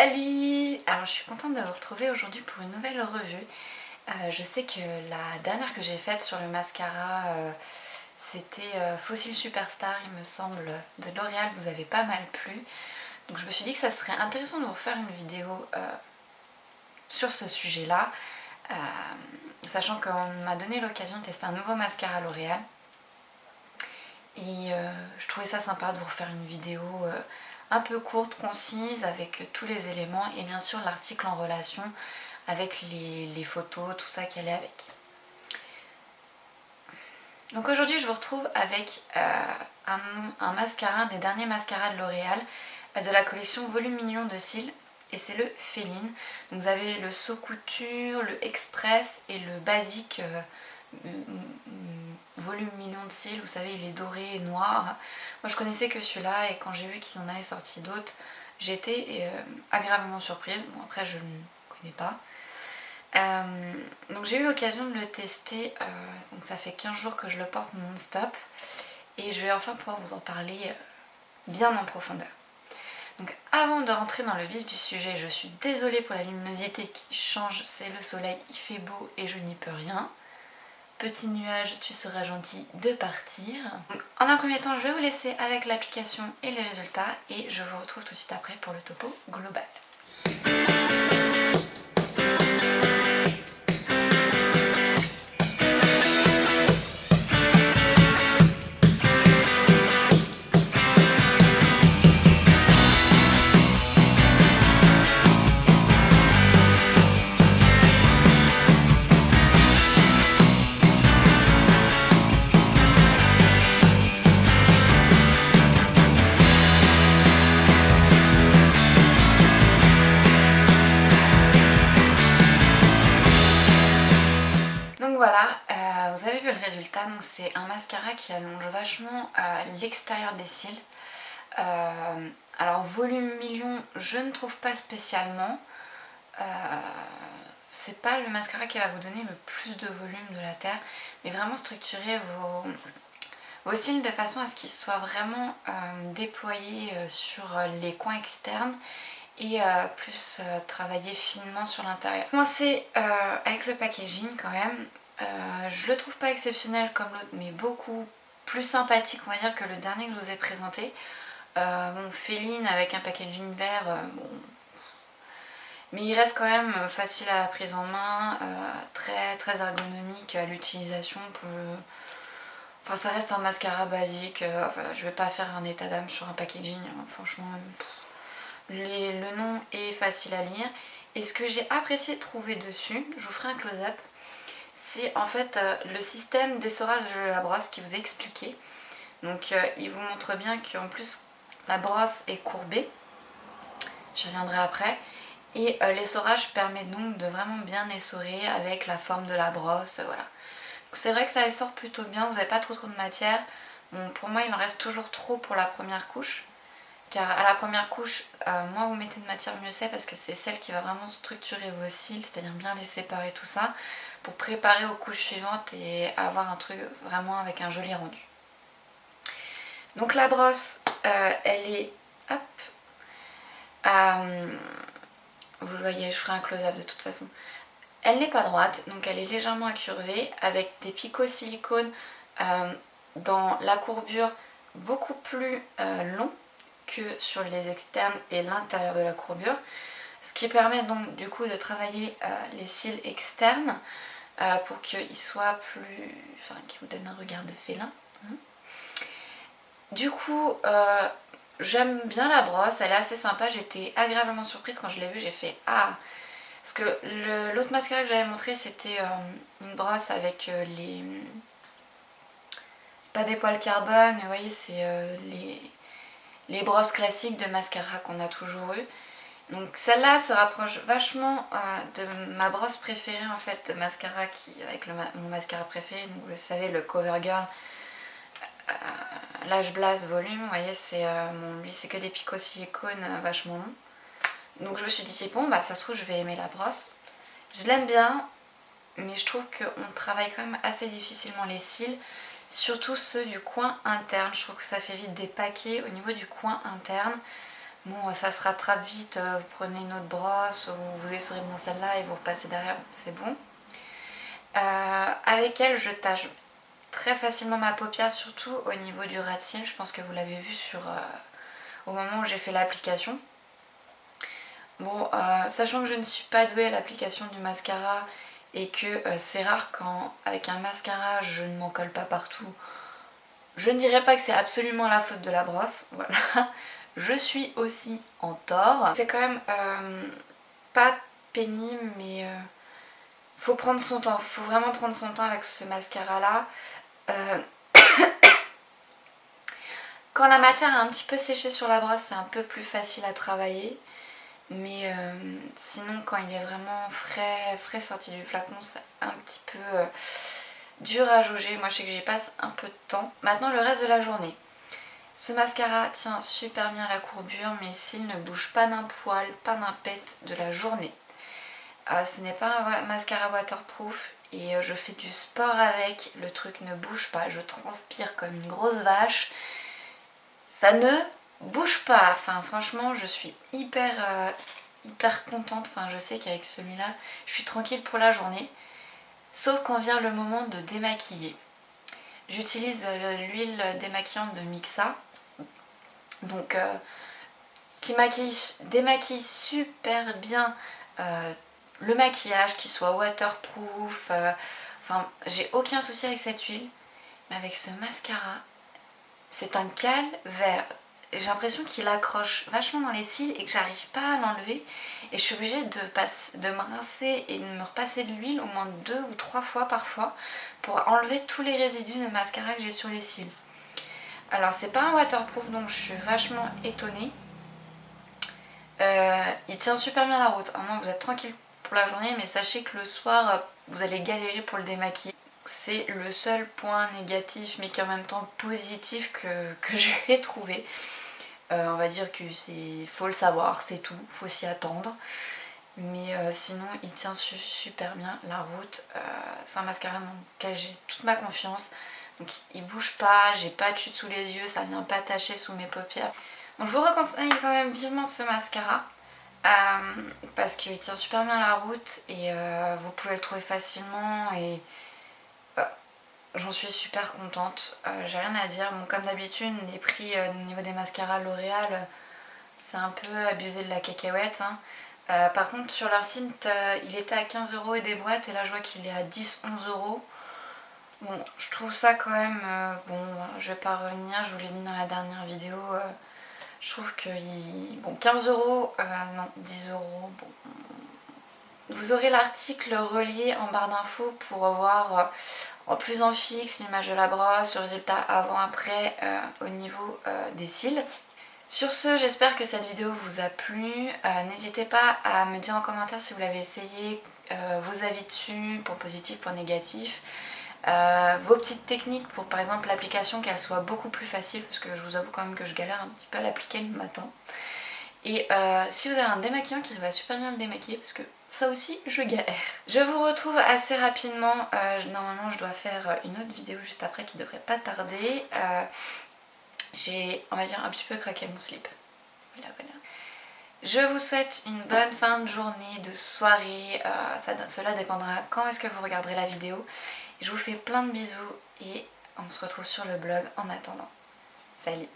Salut! Alors je suis contente de vous retrouver aujourd'hui pour une nouvelle revue. Je sais que la dernière que j'ai faite sur le mascara, c'était Fossil Superstar, il me semble, de L'Oréal, vous avez pas mal plu. Donc je me suis dit que ça serait intéressant de vous refaire une vidéo sur ce sujet-là, sachant qu'on m'a donné l'occasion de tester un nouveau mascara L'Oréal. Et je trouvais ça sympa de vous refaire une vidéo un peu courte, concise, avec tous les éléments et bien sûr l'article en relation avec les photos, tout ça qui allait avec. Donc aujourd'hui je vous retrouve avec un mascara, des derniers mascaras de L'Oréal, de la collection Volume Million de cils, et c'est le Féline. Donc vous avez le saut couture, le express et le basique volume million de cils, vous savez il est doré et noir. Moi je connaissais que celui-là et quand j'ai vu qu'il en avait sorti d'autres, j'étais agréablement surprise. Bon après je ne connais pas. Donc j'ai eu l'occasion de le tester, donc ça fait 15 jours que je le porte non-stop et je vais enfin pouvoir vous en parler bien en profondeur. Donc avant de rentrer dans le vif du sujet, je suis désolée pour la luminosité qui change, c'est le soleil, il fait beau et je n'y peux rien. Petit nuage, tu seras gentil de partir. Donc, en un premier temps, je vais vous laisser avec l'application et les résultats et je vous retrouve tout de suite après pour le topo global. Voilà, vous avez vu le résultat, donc c'est un mascara qui allonge vachement l'extérieur des cils. Alors volume million, je ne trouve pas spécialement. C'est pas le mascara qui va vous donner le plus de volume de la terre, mais vraiment structurer vos cils de façon à ce qu'ils soient vraiment déployés sur les coins externes et plus travailler finement sur l'intérieur. Commencer avec le packaging quand même. Je le trouve pas exceptionnel comme l'autre, mais beaucoup plus sympathique on va dire que le dernier que je vous ai présenté. Bon, Féline avec un packaging vert, bon, mais il reste quand même facile à la prise en main, très ergonomique à l'utilisation. Enfin ça reste un mascara basique, enfin, je vais pas faire un état d'âme sur un packaging, hein, franchement. Le nom est facile à lire et ce que j'ai apprécié de trouver dessus, je vous ferai un close-up, c'est en fait le système d'essorage de la brosse qui vous est expliqué. Donc il vous montre bien qu'en plus la brosse est courbée, j'y reviendrai après, et l'essorage permet donc de vraiment bien essorer avec la forme de la brosse, voilà. C'est vrai que ça essore plutôt bien, vous n'avez pas trop de matière. Bon, pour moi il en reste toujours trop pour la première couche, car à la première couche, moins vous mettez de matière mieux c'est, parce que c'est celle qui va vraiment structurer vos cils, c'est-à-dire bien les séparer tout ça, pour préparer aux couches suivantes et avoir un truc vraiment avec un joli rendu. Donc la brosse, elle est, hop, vous le voyez, je ferai un close-up de toute façon. Elle n'est pas droite, donc elle est légèrement incurvée, avec des picots silicone dans la courbure beaucoup plus long que sur les externes et l'intérieur de la courbure, ce qui permet donc du coup de travailler les cils externes pour qu'ils soient plus, enfin qu'ils vous donnent un regard de félin. Du coup j'aime bien la brosse, elle est assez sympa, j'étais agréablement surprise quand je l'ai vue, j'ai fait ah, parce que l'autre mascara que j'avais montré c'était une brosse avec les, c'est pas des poils carbone, mais vous voyez c'est les brosses classiques de mascara qu'on a toujours eu. Donc celle-là se rapproche vachement de ma brosse préférée en fait de mascara, avec mon mascara préféré, donc vous savez le CoverGirl Lash Blast Volume, vous voyez c'est lui c'est que des picots silicone vachement longs. Donc je me suis dit bon bah ça se trouve je vais aimer la brosse. Je l'aime bien, mais je trouve qu'on travaille quand même assez difficilement les cils. Surtout ceux du coin interne, je trouve que ça fait vite des paquets au niveau du coin interne. Bon, ça se rattrape vite, vous prenez une autre brosse ou vous essorez bien celle-là et vous repassez derrière, c'est bon. Avec elle, je tâche très facilement ma paupière, surtout au niveau du ras de cils. Je pense que vous l'avez vu au moment où j'ai fait l'application. Bon, sachant que je ne suis pas douée à l'application du mascara et que c'est rare quand avec un mascara je ne m'en colle pas partout, je ne dirais pas que c'est absolument la faute de la brosse, voilà. Je suis aussi en tort. C'est quand même pas pénible, mais faut prendre son temps, faut vraiment prendre son temps avec ce mascara là. Quand la matière est un petit peu séchée sur la brosse, c'est un peu plus facile à travailler. Mais sinon, quand il est vraiment frais sorti du flacon, c'est un petit peu dur à jauger. Moi, je sais que j'y passe un peu de temps. Maintenant, le reste de la journée. Ce mascara tient super bien la courbure, mes cils ne bougent pas d'un poil, pas d'un pet de la journée. Ce n'est pas un mascara waterproof et je fais du sport avec, le truc ne bouge pas, je transpire comme une grosse vache. Ça ne bouge pas, enfin franchement je suis hyper contente, enfin je sais qu'avec celui-là je suis tranquille pour la journée, sauf quand vient le moment de démaquiller. J'utilise l'huile démaquillante de Mixa, donc qui démaquille super bien le maquillage, qu'il soit waterproof, enfin j'ai aucun souci avec cette huile, mais avec ce mascara, c'est un calvaire. J'ai l'impression qu'il accroche vachement dans les cils et que j'arrive pas à l'enlever. Et je suis obligée de me rincer et de me repasser de l'huile au moins 2 ou 3 fois parfois pour enlever tous les résidus de mascara que j'ai sur les cils. Alors c'est pas un waterproof donc je suis vachement étonnée. Il tient super bien la route. À moins vous êtes tranquille pour la journée, mais sachez que le soir vous allez galérer pour le démaquiller. C'est le seul point négatif mais qui est en même temps positif que j'ai trouvé. On va dire que faut le savoir, c'est tout, faut s'y attendre. Mais sinon il tient super bien la route. C'est un mascara dans lequel j'ai toute ma confiance. Donc il bouge pas, j'ai pas de chute sous les yeux, ça vient pas tacher sous mes paupières. Donc je vous reconseille quand même vivement ce mascara. Parce qu'il tient super bien la route et vous pouvez le trouver facilement et j'en suis super contente, j'ai rien à dire. Bon, comme d'habitude, les prix au niveau des mascaras L'Oréal, c'est un peu abusé de la cacahuète. Hein. Par contre, sur leur site, il était à 15 € et des boîtes, et là je vois qu'il est à 10-11 €. Bon, je trouve ça quand même. Bon, je vais pas revenir, je vous l'ai dit dans la dernière vidéo. Je trouve que. Bon, 15 €, non, 10 €. Bon. Vous aurez l'article relié en barre d'infos pour voir en plus en fixe l'image de la brosse, le résultat avant-après au niveau des cils. Sur ce, j'espère que cette vidéo vous a plu. N'hésitez pas à me dire en commentaire si vous l'avez essayé, vos avis dessus, pour positif, pour négatif. Vos petites techniques pour par exemple l'application, qu'elle soit beaucoup plus facile, parce que je vous avoue quand même que je galère un petit peu à l'appliquer le matin. Et si vous avez un démaquillant qui va super bien le démaquiller, parce que ça aussi je galère. Je vous retrouve assez rapidement, normalement je dois faire une autre vidéo juste après qui devrait pas tarder. J'ai, on va dire, un petit peu craqué mon slip. Voilà, voilà. Je vous souhaite une bonne fin de journée, de soirée, cela dépendra quand est-ce que vous regarderez la vidéo. Je vous fais plein de bisous et on se retrouve sur le blog en attendant. Salut!